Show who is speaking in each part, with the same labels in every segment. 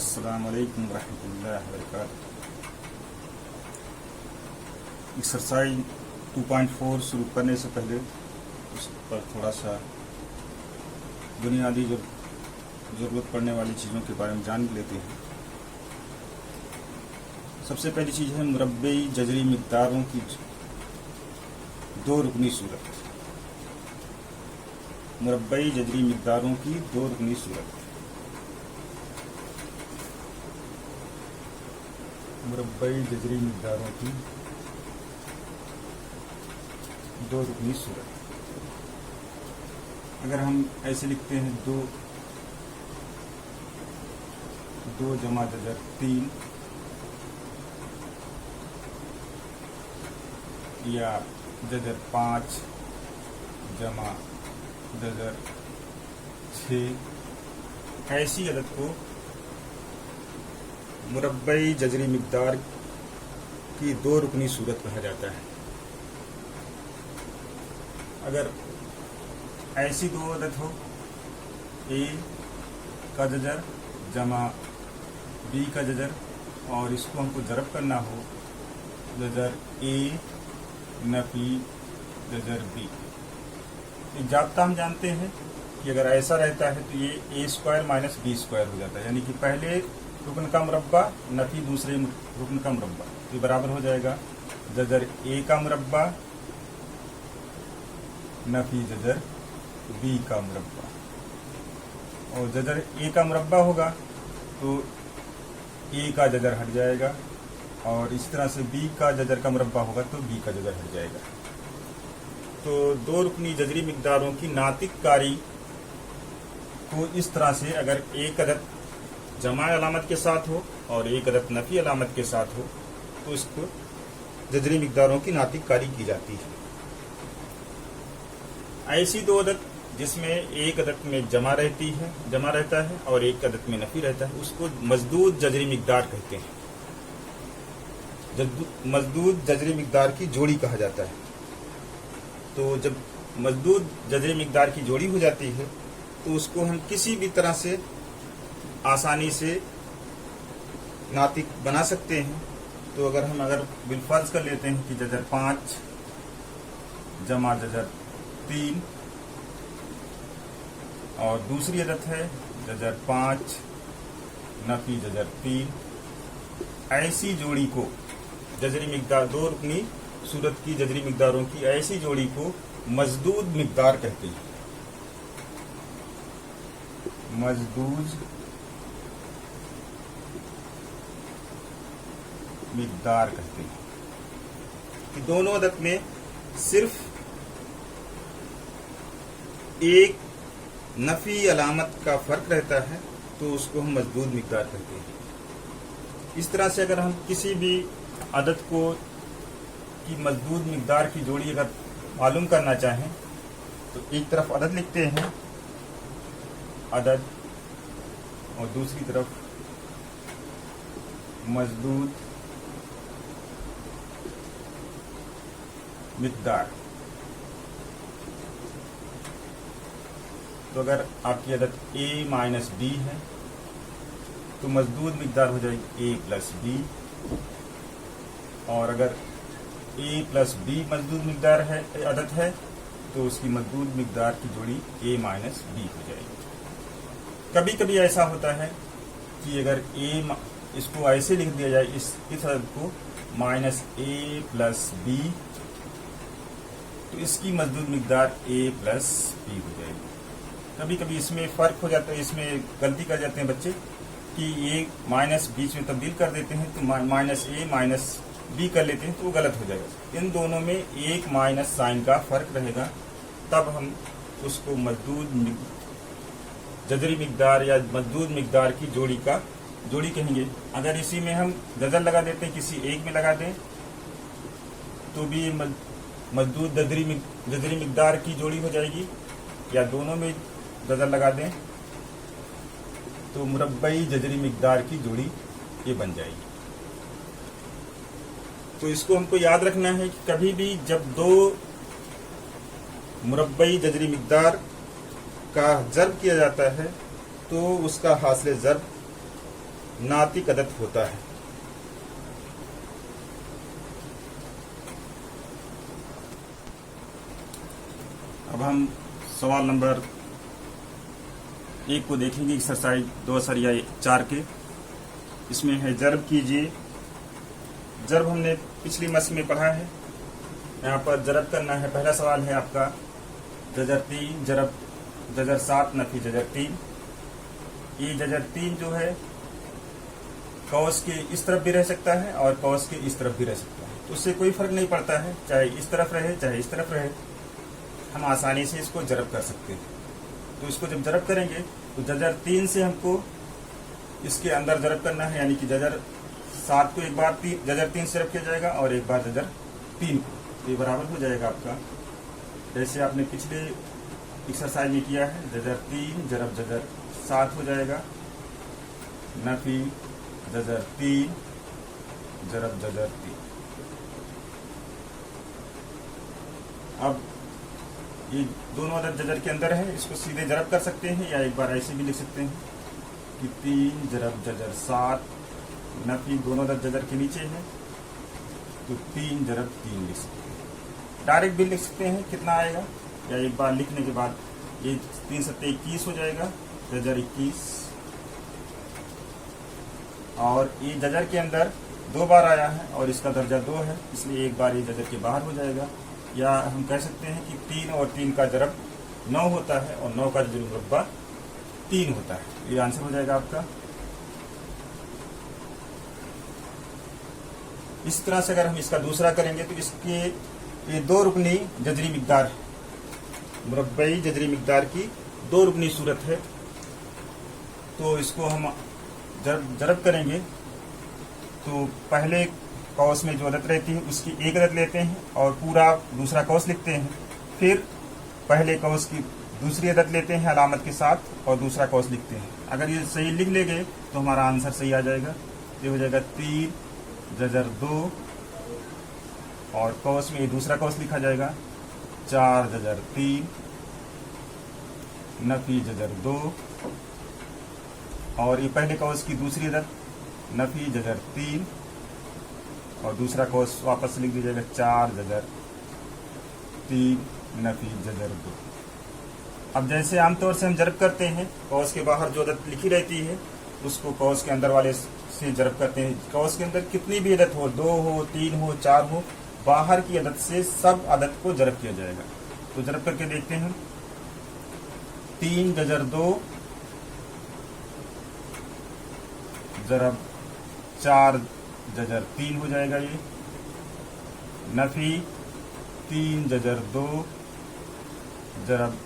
Speaker 1: अस्सलाम वालेकुम रहमतुल्लाहि व बरकातहू। एक्सरसाइज 2.4 शुरू करने से पहले उस पर थोड़ा सा बुनियादी ज़रूरत पड़ने वाली चीज़ों के बारे में जान लेते हैं। सबसे पहली चीज़ है मुरब्बई जजरी मिक़दारों की दो रुकनी सूरत। मुरब्बई जजरी मिक़दारों की दो रुकनी सूरत। मुरब्बई जजरी मिक़दारों की दो रुकनी सूरत। अगर हम ऐसे लिखते हैं दो जमा जजर 3 या जजर 5 जमा जजर 6, ऐसी अदद को मुरब्बई जजरी मिक़दार की दो रुकनी सूरत कहा जाता है। अगर ऐसी दो अदद हो, ए का जजर जमा बी का जजर, और इसको हमको ज़रब करना हो, जजर ए नफी जजर बी। ये जाब्ता हम जानते हैं कि अगर ऐसा रहता है तो ये ए स्क्वायर माइनस बी स्क्वायर हो जाता है, यानी कि पहले रुकन का मुरब्बा नफी दूसरे रुकन का मुरब्बा, ये बराबर हो जाएगा जजर ए का मुरब्बा नफी जजर बी का मुरब्बा। और जजर ए का मुरब्बा होगा तो ए का जजर हट जाएगा, और इस तरह से बी का जजर का मुरब्बा होगा तो बी का जजर हट जाएगा। तो दो रुकनी जजरी मिक़दारों की नातिक कारी को इस तरह से, अगर एक अदद जमा अलामत के साथ हो और एक अदद नफी अलामत के साथ हो, तो इसको जजरी मिक़दारों की नातिक कारी की जाती है। ऐसी दो अदद जिसमें एक अदद में जमा रहता है और एक अदद में नफी रहता है, उसको मज़दूद जजरी मिक़दार कहते हैं। मज़दूद जजरी मिक़दार की जोड़ी कहा जाता है। तो जब मज़दूद जजरी मिक़दार की जोड़ी हो जाती है तो उसको हम किसी भी तरह से आसानी से नातिक बना सकते हैं। तो अगर बिलफर्ज कर लेते हैं कि जजर 5 जमा जजर 3, और दूसरी अदद है जजर 5 नफी जजर 3, ऐसी जोड़ी को जजरी मिक़दार, दो रुकनी सूरत की जजरी मिक़दारों की ऐसी जोड़ी को मज़दूद मिक़दार कहते हैं। मज़दूद मिक़दार कहते हैं कि दोनों अदद में सिर्फ एक नफी अलामत का फर्क रहता है, तो उसको हम मज़दूद मिक़दार कहते हैं। इस तरह से अगर हम किसी भी अदद को की मज़दूद मिक़दार की जोड़ी अगर मालूम करना चाहें तो एक तरफ अदद लिखते हैं अदद, और दूसरी तरफ मज़दूद मिक़दार। तो अगर आपकी अदद a माइनस बी है तो मज़दूद मिक़दार हो जाएगी a प्लस बी, और अगर a प्लस बी मज़दूद मिक़दार है अदद है तो उसकी मज़दूद मिक़दार की जोड़ी a माइनस बी हो जाएगी। कभी कभी ऐसा होता है कि अगर इसको ऐसे लिख दिया जाए, इस अदद को माइनस a प्लस बी, तो इसकी मज़दूद मिक़दार a प्लस बी हो जाएगी। कभी कभी इसमें फ़र्क हो जाता है, इसमें गलती कर जाते हैं बच्चे कि ये माइनस बीच में तब्दील कर देते हैं, तो माइनस ए माइनस बी कर लेते हैं, तो वो गलत हो जाएगा। इन दोनों में एक माइनस साइन का फ़र्क रहेगा, तब हम उसको मज़दूद जजरी मिक़दार या मज़दूद मिक़दार की जोड़ी कहेंगे। अगर इसी में हम जजर लगा देते हैं, किसी एक में लगा दें, तो भी मज़दूद जजरी मिक़दार की जोड़ी हो जाएगी, या दोनों में जजर लगा दें तो मुरब्बई जजरी मिक़दार की जोड़ी ये बन जाएगी। तो इसको हमको याद रखना है कि कभी भी जब दो मुरब्बई जजरी मिक़दार का ज़र्ब किया जाता है तो उसका हासिल ज़र्ब नातिक अदद होता है। अब हम सवाल नंबर 1 को देखेंगे, एक्सरसाइज 2/4 के। इसमें है जर्ब कीजिए। जर्ब हमने पिछली मस्क में पढ़ा है। यहाँ पर जर्ब करना है। पहला सवाल है आपका जजर 3 जरब जजर 7 नफी जजर 3। ये जजर 3 जो है कौस के इस तरफ भी रह सकता है और कौस के इस तरफ भी रह सकता है, तो उससे कोई फर्क नहीं पड़ता है, चाहे इस तरफ रहे चाहे इस तरफ रहे, हम आसानी से इसको जरब कर सकते हैं। तो इसको जब जरब करेंगे तो जजर 3 से हमको इसके अंदर जरब करना है, यानी कि जजर 7 को एक बार जजर 3 से जरब किया जाएगा और एक बार जजर 3 को। ये बराबर हो जाएगा आपका, जैसे आपने पिछले एक्सरसाइज में किया है। जजर 3 जरब जजर 7 हो जाएगा, नफी जजर 3 जरब जजर 3। अब ये दोनों अदद जजर के अंदर है, इसको सीधे जरब कर सकते हैं या एक बार ऐसे भी लिख सकते हैं कि 3 जरब जजर 7 नफी दोनों अदद जजर के नीचे है, तो 3 जरब 3 लिख सकते हैं। डायरेक्ट भी लिख सकते हैं कितना आएगा, या एक बार लिखने के बाद ये 3 7 21 हो जाएगा, जजर 21। और ये जजर के अंदर 2 बार आया है और इसका दर्जा 2 है, इसलिए एक बार ये जजर के बाहर हो जाएगा। या हम कह सकते हैं कि 3 और 3 का जरब 9 होता है और 9 का जजर मुरब्बा 3 होता है। ये आंसर हो जाएगा आपका। इस तरह से अगर हम इसका दूसरा करेंगे तो इसके ये 2 रुकनी जजरी मिकदार है, मुरब्बई जजरी मिकदार की 2 रुकनी सूरत है। तो इसको हम जरब करेंगे तो पहले कौस में जो अदद रहती है उसकी एक अदद लेते हैं और पूरा दूसरा कौस लिखते हैं, फिर पहले कौस की दूसरी अदद लेते हैं अलामत के साथ और दूसरा कौस लिखते हैं। अगर ये सही लिख लेंगे तो हमारा आंसर सही आ जाएगा। ये हो जाएगा 3 जजर 2 और कौस में ये दूसरा कौस लिखा जाएगा 4 जजर 3 नफी जजर 2 और ये पहले कौस की दूसरी अदद नफी जजर 3 और दूसरा कौस वापस लिख दिया जाएगा 4 जजर 3 नफी जजर 2। अब जैसे आमतौर से हम जरब करते हैं, कौस के बाहर जो अदद लिखी रहती है उसको कौस के अंदर वाले से जरब करते हैं। कौस के अंदर कितनी भी अदद हो, 2 हो 3 हो 4 हो, बाहर की अदद से सब अदद को जरब किया जाएगा। तो जरब करके देखते हैं। 3 जजर 2 जरब 4 जजर 3 हो जाएगा ये, नफी 3 जजर 2 जरब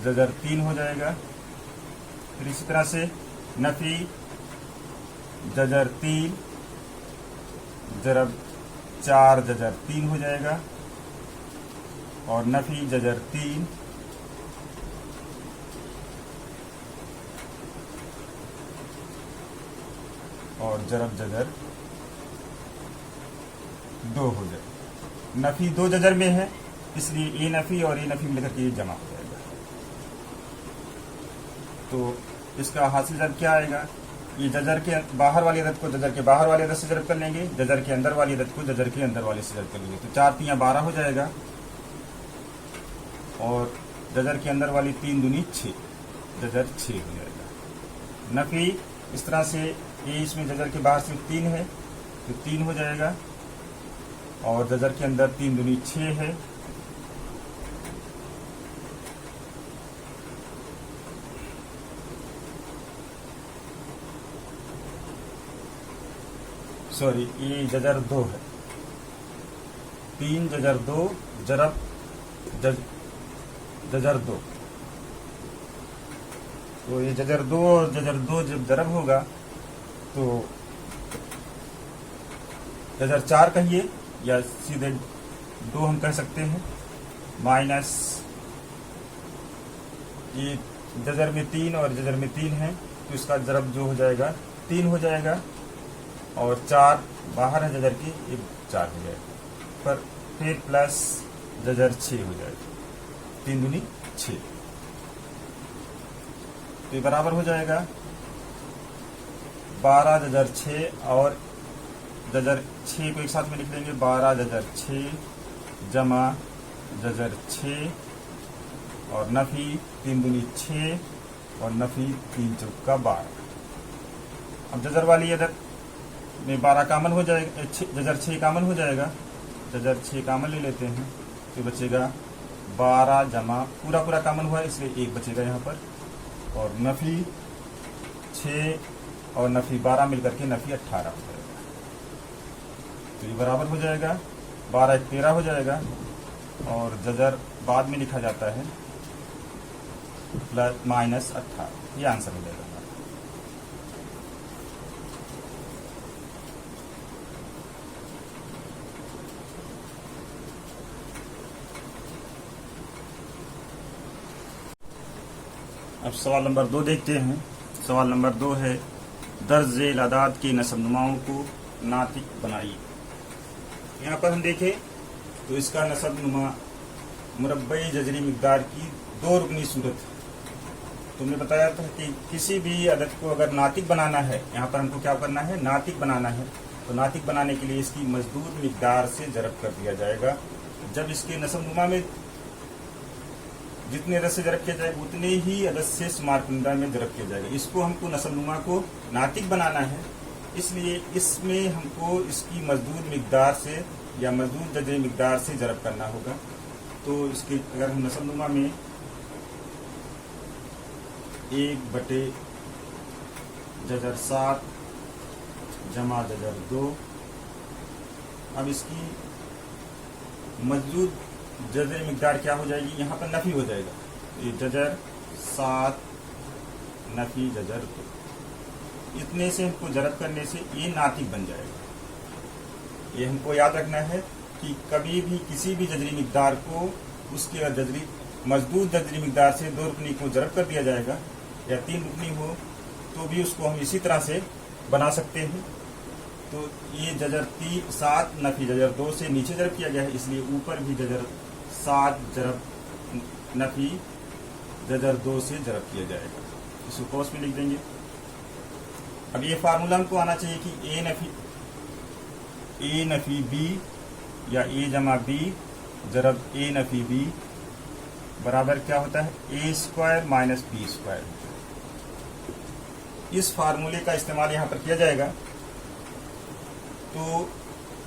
Speaker 1: जजर 3 हो जाएगा। फिर इसी तरह से नफी जजर 3 जरब 4 जजर 3 हो जाएगा और नफी जजर 3 और जरब जजर 2 हो जाएगा। नफी 2 जजर में है, इसलिए ए नफी और ए नफी मिलकर के ये जमा हो जाएगा। तो इसका हासिल जब क्या आएगा, ये जजर के बाहर वाली अदद को जजर के बाहर वाली अदद से जरब कर लेंगे, जजर के अंदर वाली अदद को जजर के अंदर वाले से जरब कर लेंगे, तो 4 3 12 हो जाएगा और जजर के अंदर वाली 3 दूनी 6 जजर 6 हो जाएगा। नफी इस तरह से ये इसमें जजर के बाहर सिर्फ 3 है तो 3 हो जाएगा और जजर के अंदर 3 दूनी 6 है, सॉरी ये जजर 2 है। 3 जजर 2 जरब जजर 2, तो ये जजर 2 और जजर 2 जब जरब होगा तो जजर 4 कहिए या सीधे 2 हम कह सकते हैं, माइनस ये जजर में 3 और जजर में 3 है तो इसका जरब जो हो जाएगा 3 हो जाएगा और 4 बाहर है जजर की, ये 4 हो जाएगा, पर फिर प्लस जजर 6 हो जाएगा, 3 दूनी 6, तो ये बराबर हो जाएगा 12 जजर 6 और जजर 6 को एक साथ में लिख लेंगे। 12 जजर 6 जमा जजर 6 और नफी 3 दूनी 6 और नफी 3 चौका 12। अब जजर वाली अदद में 12 कामन हो जाएगा, जजर 6 कामन हो जाएगा। जजर 6 कामन ले लेते हैं तो बचेगा 12 जमा पूरा कामन हुआ है इसलिए 1 बचेगा यहाँ पर, और नफी 6 और नफी 12 मिलकर के नफी 18 हो जाएगा। तो ये बराबर हो जाएगा 12 1 13 हो जाएगा, और जजर बाद में लिखा जाता है प्लस माइनस 18। ये आंसर हो जाएगा। अब सवाल नंबर 2 देखते हैं। सवाल नंबर 2 है दर्ज झेल अदाद के नसबनुमाओं को नातिक बनाइए। यहाँ पर हम देखें तो इसका नसबनुमा मुरब्बई जजरी मिकदार की 2 रुकनी सूरत है। तुमने बताया था कि किसी भी अदद को अगर नातिक बनाना है, यहाँ पर हमको क्या करना है, नातिक बनाना है। तो नातिक बनाने के लिए इसकी मजदूर मिकदार से जरब कर दिया जाएगा। जब इसके नसबनुमा में जितने अदद से जरब किया जाएगा उतने ही अदद से शुमारकुंदा में जरब किया जाएगा। इसको हमको नसबनुमा को नातिक बनाना है, इसलिए इसमें हमको इसकी मजदूर मिकदार से या मजदूर जजरी मिकदार से जरब करना होगा। तो इसके अगर हम नसबनुमा में 1 जजर 7 जमा जजर 2, अब इसकी मजदूर जजरी मिकदार क्या हो जाएगी, यहाँ पर नफी हो जाएगा। ये जजर 7 नफी जजर 2, इतने से हमको जरब करने से ये नातिक बन जाएगा। ये हमको याद रखना है कि कभी भी किसी भी जजरी मिकदार को उसके जजरी मजदूर जजरी मिकदार से 2 रुकनी को जरब कर दिया जाएगा, या 3 रुकनी हो तो भी उसको हम इसी तरह से बना सकते हैं। तो ये जजर 7 नफी जजर 2 से नीचे जरब किया गया है, इसलिए ऊपर भी जजर 7 जरब नफी जजर 2 से जरब किया जाएगा। इसको कौस में लिख देंगे। अब ये फार्मूला हमको आना चाहिए कि ए नफी बी या ए जमा बी जरब ए नफी बी बराबर क्या होता है, ए स्क्वायर माइनस बी स्क्वायर। इस फार्मूले का इस्तेमाल यहाँ पर किया जाएगा। तो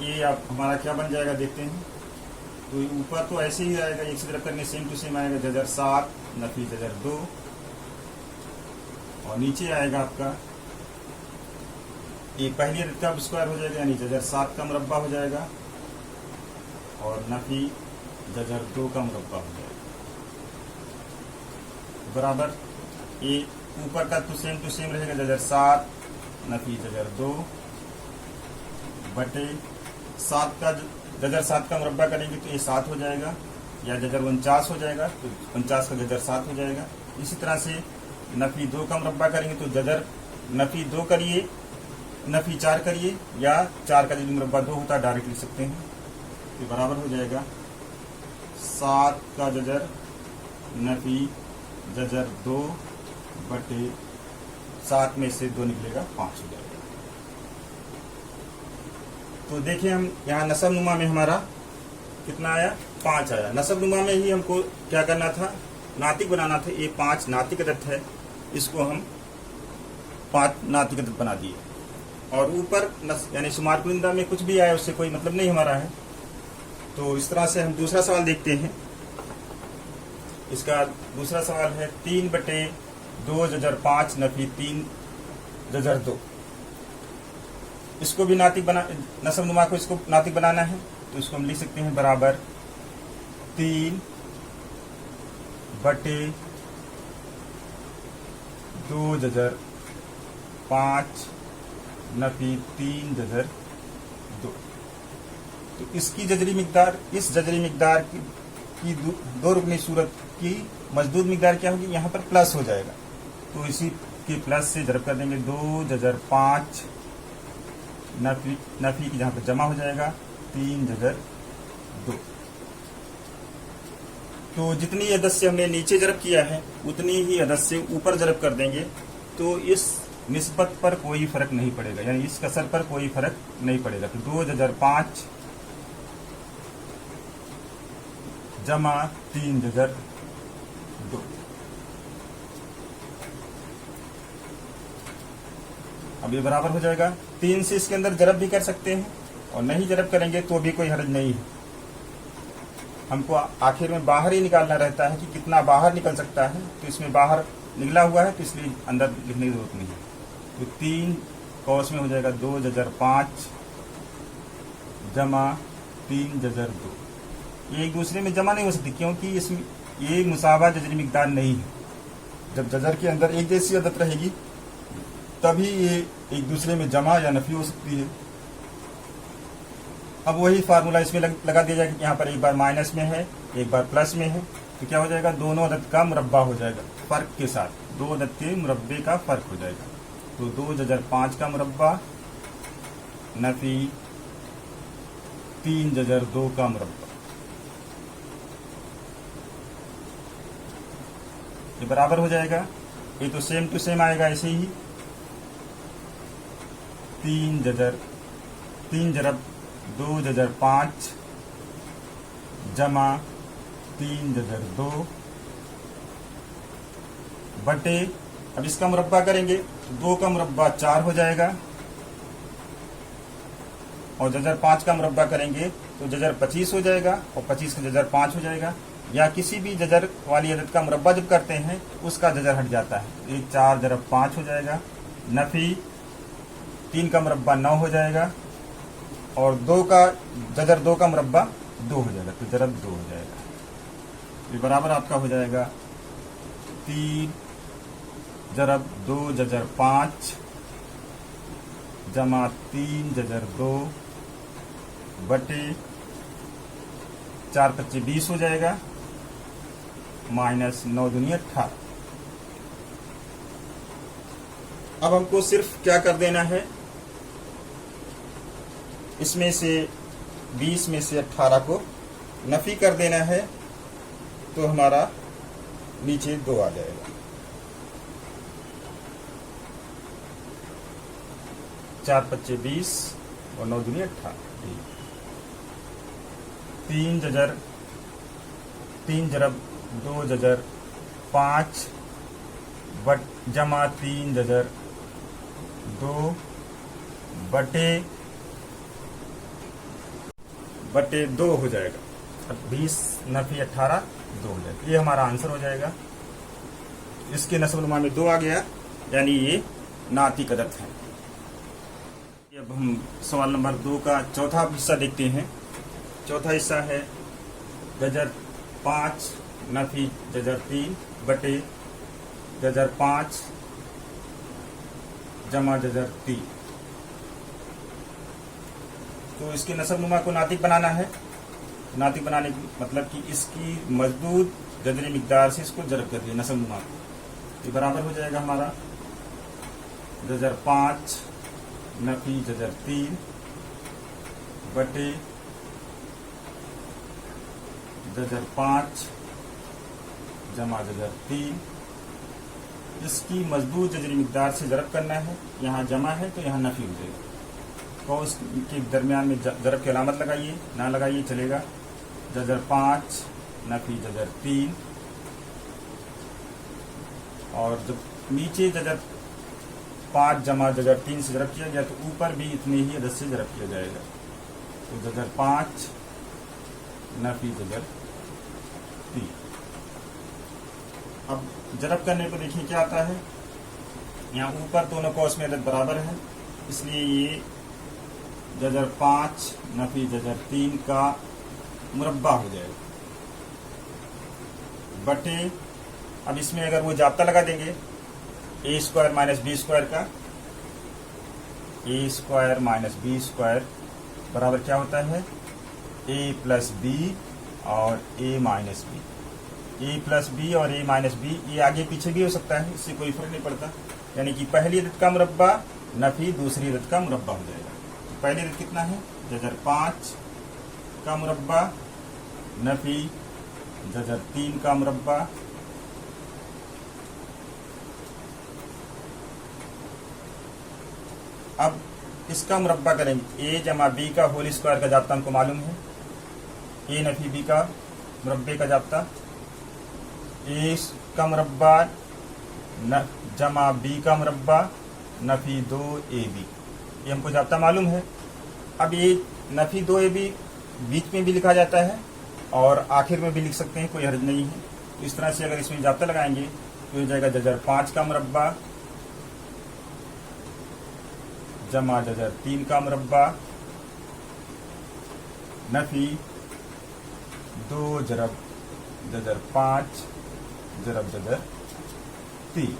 Speaker 1: ये आप हमारा क्या बन जाएगा देखते हैं। तो ऊपर तो ऐसे ही आएगा, एक से जरब करने सेम टू सेम आएगा जजर 7 नफी जजर 2, और नीचे आएगा आपका एक पहली अदद का स्क्वायर हो जाएगा, यानी जजर 7 का मुरब्बा हो जाएगा, और नफी जजर 2 का मुरब्बा हो जाएगा बराबर। ये ऊपर का तो सेम टू सेम रहेगा, जजर 7 नफी जजर 2 बटे 7 का जजर 7 का मुरब्बा करेंगे तो ये 7 हो जाएगा, या जजर 49 हो जाएगा तो 49 का जजर 7 हो जाएगा। इसी तरह से नफी 2 का मुरब्बा करेंगे तो जजर नफी 2 करिए, नफी 4 करिए, या 4 का जो मुरब्बा 2 होता है डायरेक्ट लिख सकते हैं। तो बराबर हो जाएगा 7 का जजर नफी जजर 2 बटे 7 में से 2 निकलेगा 5 हो जाएगा। तो देखिए हम यहाँ नसबनुमा में हमारा कितना आया, 5 आया। नसबनुमा में ही हमको क्या करना था, नातिक बनाना था। ये 5 नातिक अदद है, इसको हम 5 नातिक अदद बना दिए। और ऊपर यानी शुमारकुंदा में कुछ भी आया उससे कोई मतलब नहीं हमारा है। तो इस तरह से हम दूसरा सवाल देखते हैं। इसका दूसरा सवाल है 3 बटे 2 जजर 5 नफी 3 जजर 2। इसको भी नातिक बना, नसबनुमा को इसको नातिक बनाना है, तो इसको हम लिख सकते हैं बराबर 3 बटे 2 जजर 5 नफी 3 जजर 2। तो इसकी जजरी मिकदार, इस जजरी मिकदार की 2 रुकनी सूरत की मजदूर मिकदार क्या होगी, यहाँ पर प्लस हो जाएगा। तो इसी के प्लस से जरब कर देंगे 2 जजर 5 नफी की जहाँ पर जमा हो जाएगा 3 जजर 2। तो जितनी अदद से हमने नीचे जरब किया है उतनी ही अदद से ऊपर जरब कर देंगे। तो इस निस्बत पर कोई फर्क नहीं पड़ेगा, यानी इस कसर पर कोई फर्क नहीं पड़ेगा। तो 2 जजर 5 जमा 3 जजर 2। अब ये बराबर हो जाएगा। 3 से इसके अंदर जरब भी कर सकते हैं और नहीं जरब करेंगे तो भी कोई हर्ज नहीं है। हमको आखिर में बाहर ही निकालना रहता है कि कितना बाहर निकल सकता है, तो इसमें बाहर निकला हुआ है तो इसलिए अंदर लिखने की जरूरत नहीं है। तो 3 कौस में हो जाएगा 2 जजर 5 जमा 3 जजर 2। ये एक दूसरे में जमा नहीं हो सकती क्योंकि इसमें ये मुसावा जजरी मिकदार नहीं है। जब जजर के अंदर एक जैसी अदद रहेगी तभी ये एक दूसरे में जमा या नफी हो सकती है। अब वही फार्मूला इसमें लगा दिया जाएगा। यहाँ पर एक बार माइनस में है, एक बार प्लस में है, तो क्या हो जाएगा, दोनों अदद का मुरब्बा हो जाएगा फर्क के साथ, 2 अदद के मुरब्बे का फर्क हो जाएगा। तो 2 जजर 5 का मुरब्बा नफी 3 जजर 2 का मुरब्बा। ये बराबर हो जाएगा। ये तो सेम टू सेम आएगा ऐसे ही। 3 जरब 2 जजर 5 जमा 3 जजर 2 बटे, अब इसका मुरब्बा करेंगे तो 2 का मुरब्बा 4 हो जाएगा और जजर 5 का मुरब्बा करेंगे तो जजर 25 हो जाएगा और 25 का जजर 5 हो जाएगा। या किसी भी जजर वाली अदद का मुरब्बा जब करते हैं उसका जजर हट जाता है। ये 4 जरब 5 हो जाएगा, नफी 3 का मुरब्बा 9 हो जाएगा और 2 का जजर 2 का मुरब्बा 2 हो जाएगा, तो जरब 2 हो जाएगा। ये बराबर आपका हो जाएगा 3 जरब 2 जजर 5 जमा 3 जजर 2 बटे 4 25 20 हो जाएगा माइनस 9 दूनी 18। अब हमको सिर्फ क्या कर देना है, इसमें से 20 में से 18 को नफी कर देना है तो हमारा नीचे 2 आ जाएगा। 4 25 20 और 9 दूनी 18। 3 जरब 2 जजर 5 जमा 3 जजर 2 बटे 2 हो जाएगा। अब 20 नफी 18 2 हो जाएगा। ये हमारा आंसर हो जाएगा। इसके नस्ब-नुमा में 2 आ गया, यानी ये नातिक अदद है। अब हम सवाल नंबर 2 का चौथा हिस्सा देखते हैं। चौथा हिस्सा है जजर 5 नफी जजर 3 बटे जजर 5 जमा जजर 3। तो इसके नस्ब-नुमा को नातिक बनाना है। नातिक बनाने का मतलब कि इसकी मजदूद जजरी मिकदार से इसको जरब कर दिया नस्ब-नुमा को। ये बराबर हो जाएगा हमारा जजर 5 नफी जजर 3 बटे जजर 5 जमा जजर 3। इसकी मजदूर जजरी मिकदार से जरब करना है। यहाँ जमा है तो यहाँ नफी हो जाएगा। कौस के दरमियान में जरब की अलामत लगाइए, ना लगाइए चलेगा। जजर 5 नफी जजर 3 और जब नीचे जजर 5 जमा जजर 3 से जरब किया गया तो ऊपर भी इतने ही अदद से जरब किया जाएगा। तो जजर 5 नफी जजर 3। अब जरब करने को देखिए क्या आता है। यहाँ ऊपर दोनों कौस में अदद बराबर है, इसलिए ये जजर 5 नफी जजर 3 का मुरब्बा हो जाएगा बटे, अब इसमें अगर वो जाब्ता लगा देंगे ए स्क्वायर माइनस बी स्क्वायर का, ए स्क्वायर माइनस बी स्क्वायर बराबर क्या होता है, ए प्लस बी और ए माइनस बी। ए प्लस बी और ए माइनस बी ये आगे पीछे भी हो सकता है, इससे कोई फर्क नहीं पड़ता। यानी कि पहली अदद का मुरब्बा नफी दूसरी अदद का मुरब्बा हो जाएगा। तो पहली अदद कितना है, जजर 5 का मुरब्बा नफी जजर 3 का मुरब्बा अब इसका मुरब्बा करेंगे। ए जमा बी का होल स्क्वायर का जाब्ता हमको मालूम है। ए नफी बी का मुरब्बे का जाब्ता, ए का मुरब्बा न जमा बी का मुरब्बा नफी 2ab, ये हमको जाब्ता मालूम है। अब ये नफी 2ab बीच में भी लिखा जाता है और आखिर में भी लिख सकते हैं, कोई हर्ज नहीं है। तो इस तरह से अगर इसमें जाब्ता लगाएंगे तो हो जाएगा जजर 5 का मुरब्बा जमा जजर 3 का मुरब्बा नफी 2 जरब जजर 5 जरब जजर 3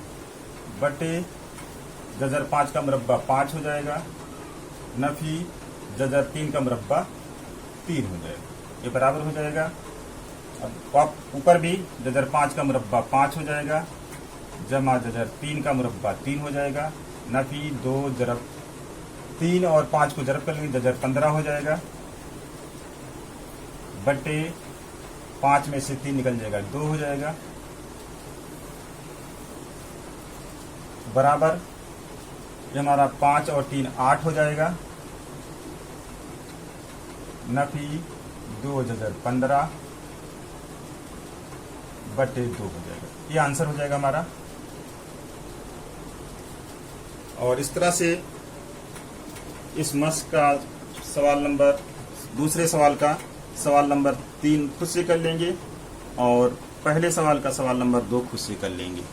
Speaker 1: बटे जजर 5 का मुरब्बा 5 हो जाएगा, नफी जजर 3 का मुरब्बा 3 हो जाएगा, ये बराबर हो जाएगा। अब ऊपर भी जजर 5 का मुरब्बा 5 हो जाएगा, जमा जजर 3 का मुरब्बा 3 हो जाएगा, नफी 2 जरब 3 और 5 को जरब कर लेंगे, जजर 15 हो जाएगा, बटे 5 में से 3 निकल जाएगा 2 हो जाएगा, बराबर ये हमारा 5 और 3 8 हो जाएगा, नफी 2 जजर 15 बटे 2 हो जाएगा। ये आंसर हो जाएगा हमारा। और इस तरह से इस मस्क का सवाल नंबर, दूसरे सवाल का सवाल नंबर 3 खुद से कर लेंगे और पहले सवाल का सवाल नंबर 2 खुद से कर लेंगे।